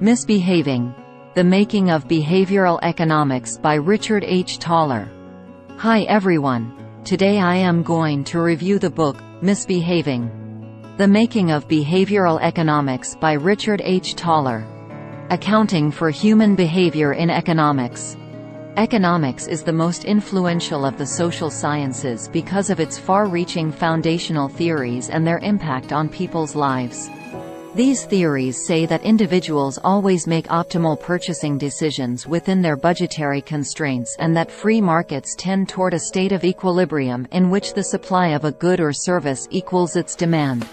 Misbehaving: The Making of Behavioral Economics by Richard H. Thaler. Hi everyone. Today I am going to review the book, Misbehaving: The Making of Behavioral Economics by Richard H. Thaler. Accounting for Human Behavior in Economics. Economics is the most influential of the social sciences because of its far-reaching foundational theories and their impact on people's lives. These theories say that individuals always make optimal purchasing decisions within their budgetary constraints and that free markets tend toward a state of equilibrium in which the supply of a good or service equals its demand.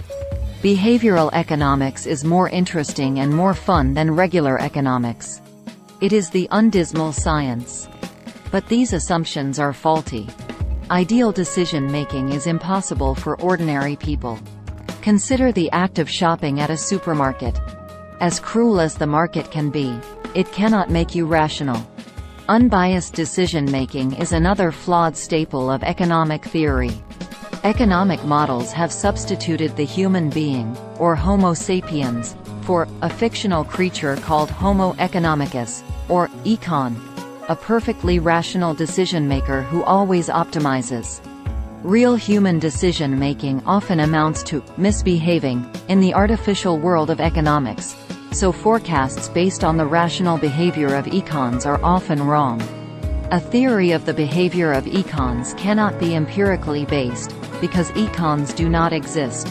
Behavioral economics is more interesting and more fun than regular economics. It is the undismal science. But these assumptions are faulty. Ideal decision-making is impossible for ordinary people. Consider the act of shopping at a supermarket. As cruel as the market can be, it cannot make you rational. Unbiased decision-making is another flawed staple of economic theory. Economic models have substituted the human being, or Homo sapiens, for a fictional creature called Homo economicus, or econ, a perfectly rational decision-maker who always optimizes. Real human decision-making often amounts to misbehaving in the artificial world of economics, so forecasts based on the rational behavior of econs are often wrong. A theory of the behavior of econs cannot be empirically based, because econs do not exist.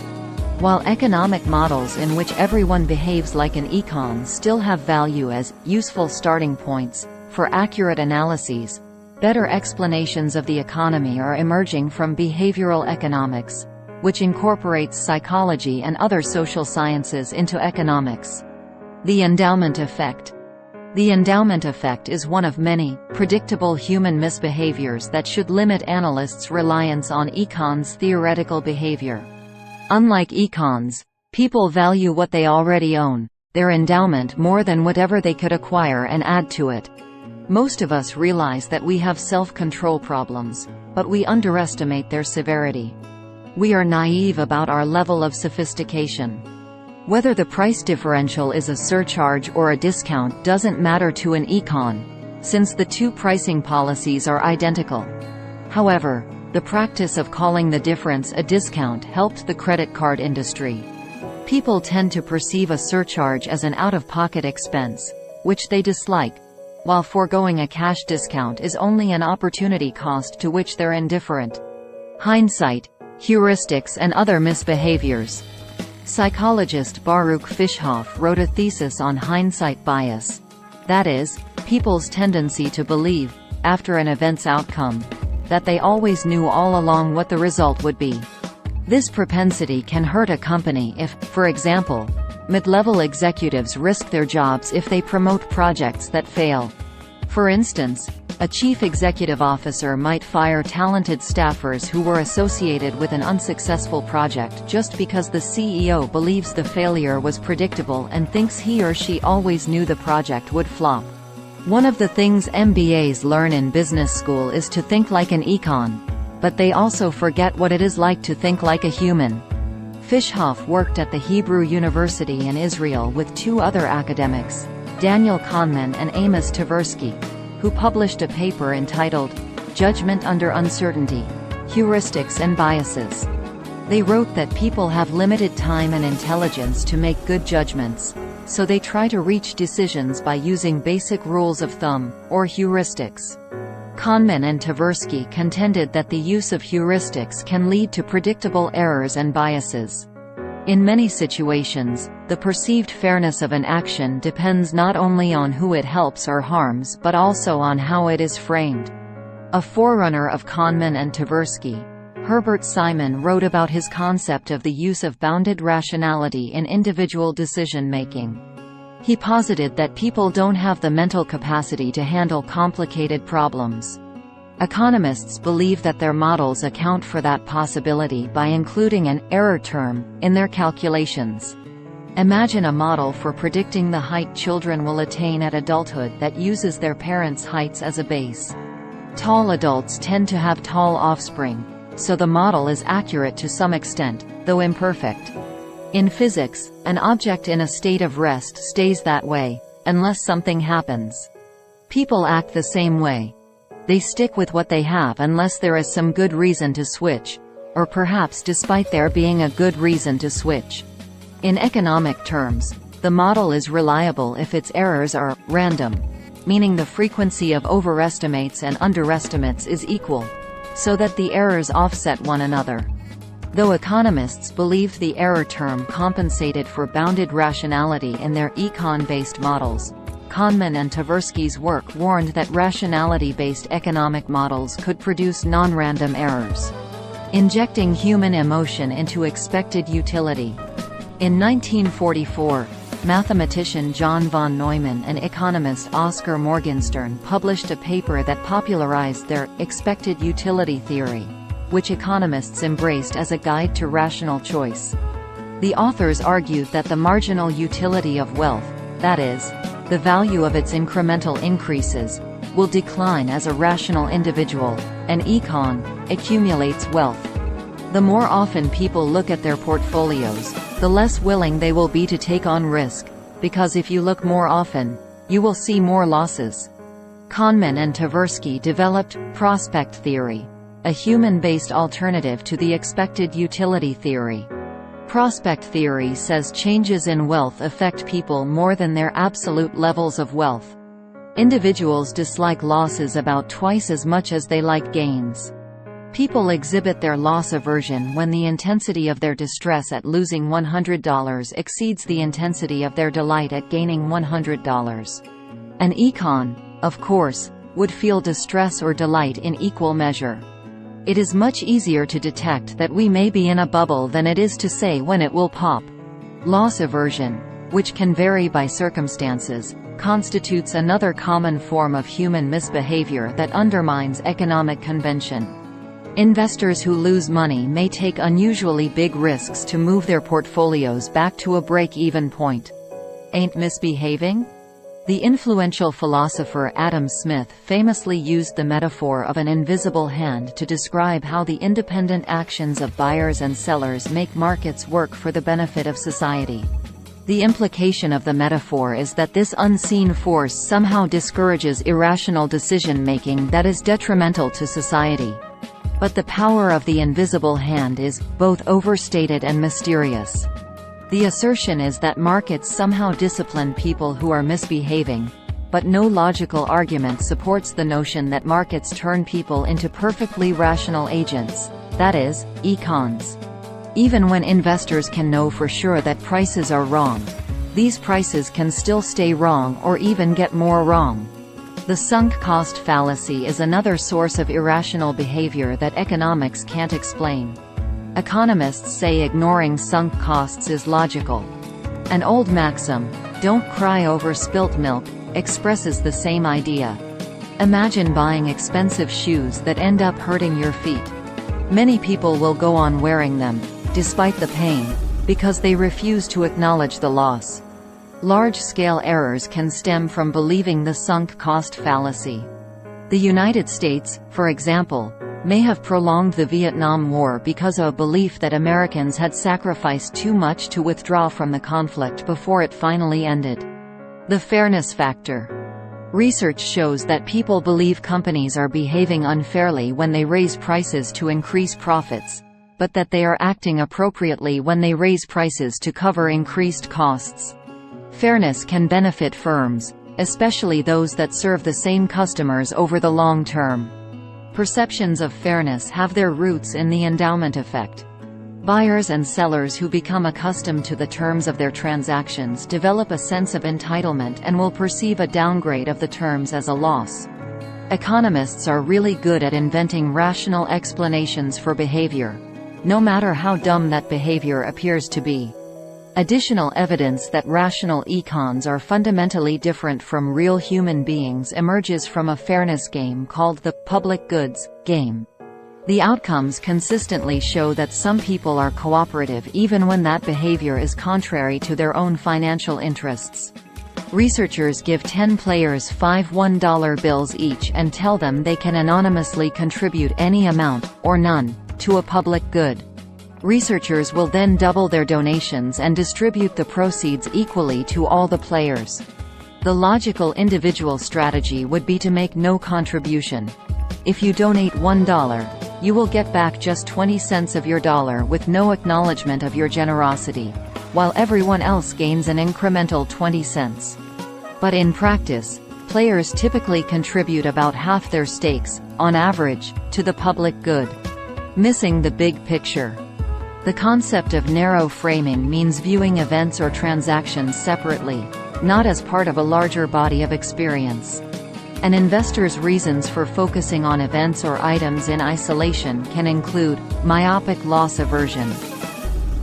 While economic models in which everyone behaves like an econ still have value as useful starting points for accurate analyses, better explanations of the economy are emerging from behavioral economics, which incorporates psychology and other social sciences into economics. The endowment effect. The endowment effect is one of many, predictable human misbehaviors that should limit analysts' reliance on econs' theoretical behavior. Unlike econs, people value what they already own, their endowment, more than whatever they could acquire and add to it. Most of us realize that we have self-control problems, but we underestimate their severity. We are naive about our level of sophistication. Whether the price differential is a surcharge or a discount doesn't matter to an econ, since the two pricing policies are identical. However, the practice of calling the difference a discount helped the credit card industry. People tend to perceive a surcharge as an out-of-pocket expense, which they dislike, while foregoing a cash discount is only an opportunity cost to which they're indifferent. Hindsight, heuristics and other misbehaviors. Psychologist Baruch Fischhoff wrote a thesis on hindsight bias. That is, people's tendency to believe, after an event's outcome, that they always knew all along what the result would be. This propensity can hurt a company if, for example, mid-level executives risk their jobs if they promote projects that fail. For instance, a chief executive officer might fire talented staffers who were associated with an unsuccessful project just because the CEO believes the failure was predictable and thinks he or she always knew the project would flop. One of the things MBAs learn in business school is to think like an econ, but they also forget what it is like to think like a human. Fischhoff worked at the Hebrew University in Israel with two other academics, Daniel Kahneman and Amos Tversky, who published a paper entitled, Judgment Under Uncertainty: Heuristics and Biases. They wrote that people have limited time and intelligence to make good judgments, so they try to reach decisions by using basic rules of thumb, or heuristics. Kahneman and Tversky contended that the use of heuristics can lead to predictable errors and biases. In many situations, the perceived fairness of an action depends not only on who it helps or harms but also on how it is framed. A forerunner of Kahneman and Tversky, Herbert Simon, wrote about his concept of the use of bounded rationality in individual decision-making. He posited that people don't have the mental capacity to handle complicated problems. Economists believe that their models account for that possibility by including an error term in their calculations. Imagine a model for predicting the height children will attain at adulthood that uses their parents' heights as a base. Tall adults tend to have tall offspring, so the model is accurate to some extent, though imperfect. In physics, an object in a state of rest stays that way, unless something happens. People act the same way. They stick with what they have unless there is some good reason to switch, or perhaps despite there being a good reason to switch. In economic terms, the model is reliable if its errors are random, meaning the frequency of overestimates and underestimates is equal, so that the errors offset one another. Though economists believed the error term compensated for bounded rationality in their econ-based models, Kahneman and Tversky's work warned that rationality-based economic models could produce non-random errors, injecting human emotion into expected utility. In 1944, mathematician John von Neumann and economist Oscar Morgenstern published a paper that popularized their expected utility theory, which economists embraced as a guide to rational choice. The authors argued that the marginal utility of wealth, that is, the value of its incremental increases, will decline as a rational individual, an econ, accumulates wealth. The more often people look at their portfolios, the less willing they will be to take on risk, because if you look more often, you will see more losses. Kahneman and Tversky developed prospect theory, a human-based alternative to the expected utility theory. Prospect theory says changes in wealth affect people more than their absolute levels of wealth. Individuals dislike losses about twice as much as they like gains. People exhibit their loss aversion when the intensity of their distress at losing $100 exceeds the intensity of their delight at gaining $100. An econ, of course, would feel distress or delight in equal measure. It is much easier to detect that we may be in a bubble than it is to say when it will pop. Loss aversion, which can vary by circumstances, constitutes another common form of human misbehavior that undermines economic convention. Investors who lose money may take unusually big risks to move their portfolios back to a break-even point. Ain't misbehaving? The influential philosopher Adam Smith famously used the metaphor of an invisible hand to describe how the independent actions of buyers and sellers make markets work for the benefit of society. The implication of the metaphor is that this unseen force somehow discourages irrational decision-making that is detrimental to society. But the power of the invisible hand is both overstated and mysterious. The assertion is that markets somehow discipline people who are misbehaving, but no logical argument supports the notion that markets turn people into perfectly rational agents, that is, econs. Even when investors can know for sure that prices are wrong, these prices can still stay wrong or even get more wrong. The sunk cost fallacy is another source of irrational behavior that economics can't explain. Economists say ignoring sunk costs is logical. An old maxim, "Don't cry over spilt milk," expresses the same idea. Imagine buying expensive shoes that end up hurting your feet. Many people will go on wearing them, despite the pain, because they refuse to acknowledge the loss. Large-scale errors can stem from believing the sunk cost fallacy. The United States, for example, may have prolonged the Vietnam War because of a belief that Americans had sacrificed too much to withdraw from the conflict before it finally ended. The fairness factor. Research shows that people believe companies are behaving unfairly when they raise prices to increase profits, but that they are acting appropriately when they raise prices to cover increased costs. Fairness can benefit firms, especially those that serve the same customers over the long term. Perceptions of fairness have their roots in the endowment effect. Buyers and sellers who become accustomed to the terms of their transactions develop a sense of entitlement and will perceive a downgrade of the terms as a loss. Economists are really good at inventing rational explanations for behavior, no matter how dumb that behavior appears to be. Additional evidence that rational econs are fundamentally different from real human beings emerges from a fairness game called the public goods game. The outcomes consistently show that some people are cooperative even when that behavior is contrary to their own financial interests. Researchers give 10 players 5 $1 bills each and tell them they can anonymously contribute any amount, or none, to a public good. Researchers will then double their donations and distribute the proceeds equally to all the players. The logical individual strategy would be to make no contribution. If you donate $1, you will get back just 20 cents of your dollar with no acknowledgement of your generosity, while everyone else gains an incremental 20 cents. But in practice, players typically contribute about half their stakes, on average, to the public good. Missing the big picture. The concept of narrow framing means viewing events or transactions separately, not as part of a larger body of experience. An investor's reasons for focusing on events or items in isolation can include myopic loss aversion.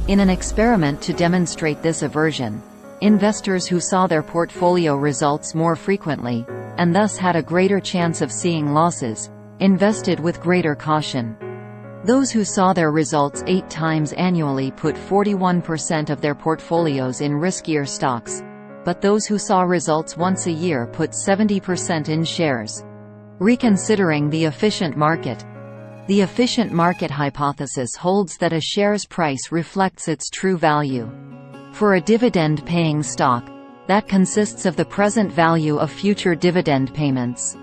In an experiment to demonstrate this aversion, investors who saw their portfolio results more frequently, and thus had a greater chance of seeing losses, invested with greater caution. Those who saw their results 8 times annually put 41% of their portfolios in riskier stocks, but those who saw results once a year put 70% in shares. Reconsidering the efficient market. The efficient market hypothesis holds that a share's price reflects its true value. For a dividend-paying stock, that consists of the present value of future dividend payments.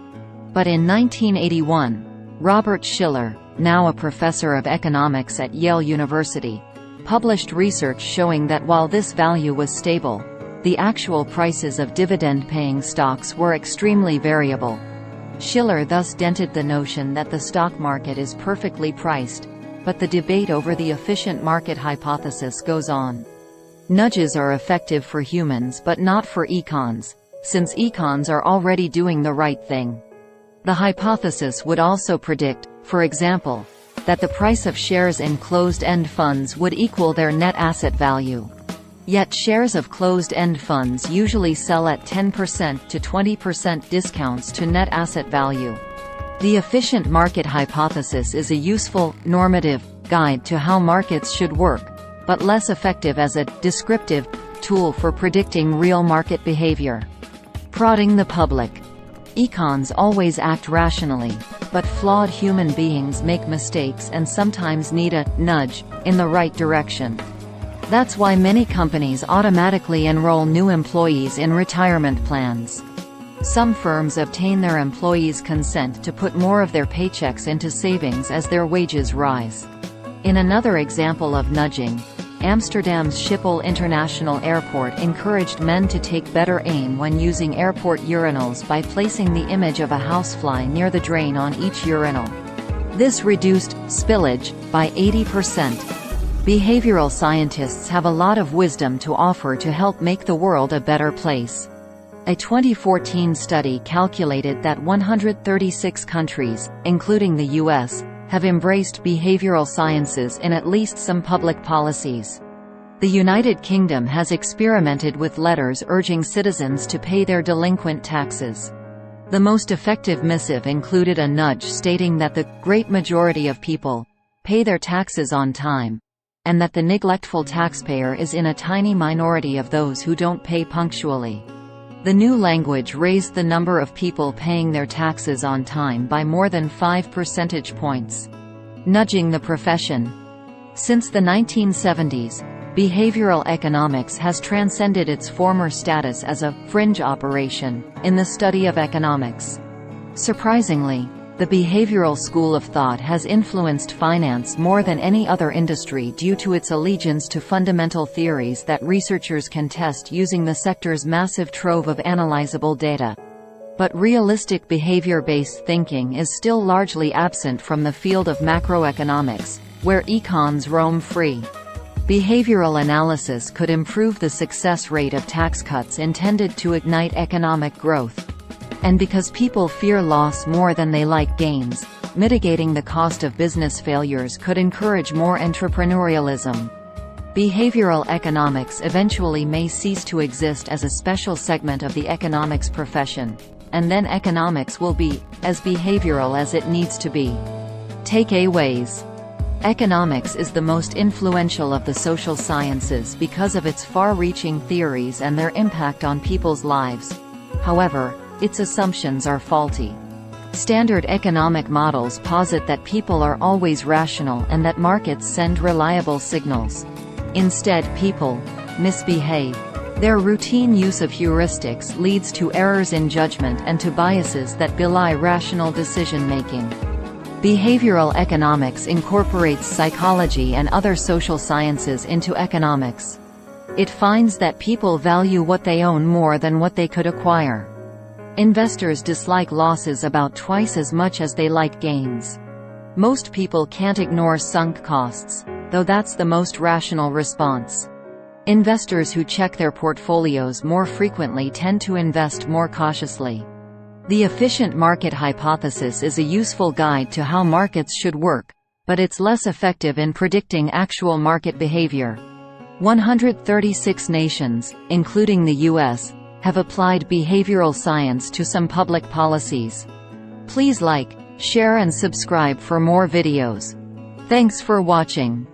But in 1981, Robert Shiller, now a professor of economics at Yale University, published research showing that while this value was stable, the actual prices of dividend-paying stocks were extremely variable. Shiller thus dented the notion that the stock market is perfectly priced, but the debate over the efficient market hypothesis goes on. Nudges are effective for humans but not for econs, since econs are already doing the right thing. The hypothesis would also predict, for example, that the price of shares in closed-end funds would equal their net asset value. Yet shares of closed-end funds usually sell at 10% to 20% discounts to net asset value. The efficient market hypothesis is a useful, normative, guide to how markets should work, but less effective as a descriptive tool for predicting real market behavior. Prodding the public. Econs always act rationally, but flawed human beings make mistakes and sometimes need a nudge in the right direction. That's why many companies automatically enroll new employees in retirement plans. Some firms obtain their employees' consent to put more of their paychecks into savings as their wages rise. In another example of nudging, Amsterdam's Schiphol International Airport encouraged men to take better aim when using airport urinals by placing the image of a housefly near the drain on each urinal. This reduced spillage by 80%. Behavioral scientists have a lot of wisdom to offer to help make the world a better place. A 2014 study calculated that 136 countries, including the US, have embraced behavioral sciences in at least some public policies. The United Kingdom has experimented with letters urging citizens to pay their delinquent taxes. The most effective missive included a nudge stating that the great majority of people pay their taxes on time, and that the neglectful taxpayer is in a tiny minority of those who don't pay punctually. The new language raised the number of people paying their taxes on time by more than 5 percentage points. Nudging the profession. Since the 1970s, behavioral economics has transcended its former status as a fringe operation in the study of economics. Surprisingly, the behavioral school of thought has influenced finance more than any other industry due to its allegiance to fundamental theories that researchers can test using the sector's massive trove of analyzable data. But realistic behavior-based thinking is still largely absent from the field of macroeconomics, where econs roam free. Behavioral analysis could improve the success rate of tax cuts intended to ignite economic growth. And because people fear loss more than they like gains, mitigating the cost of business failures could encourage more entrepreneurialism. Behavioral economics eventually may cease to exist as a special segment of the economics profession, and then economics will be as behavioral as it needs to be. Takeaways. Economics is the most influential of the social sciences because of its far-reaching theories and their impact on people's lives. However, its assumptions are faulty. Standard economic models posit that people are always rational and that markets send reliable signals. Instead, people misbehave. Their routine use of heuristics leads to errors in judgment and to biases that belie rational decision-making. Behavioral economics incorporates psychology and other social sciences into economics. It finds that people value what they own more than what they could acquire. Investors dislike losses about twice as much as they like gains. Most people can't ignore sunk costs, though that's the most rational response. Investors who check their portfolios more frequently tend to invest more cautiously. The efficient market hypothesis is a useful guide to how markets should work, but it's less effective in predicting actual market behavior. 136 nations, including the US, have applied behavioral science to some public policies. Please like, share and subscribe for more videos. Thanks for watching.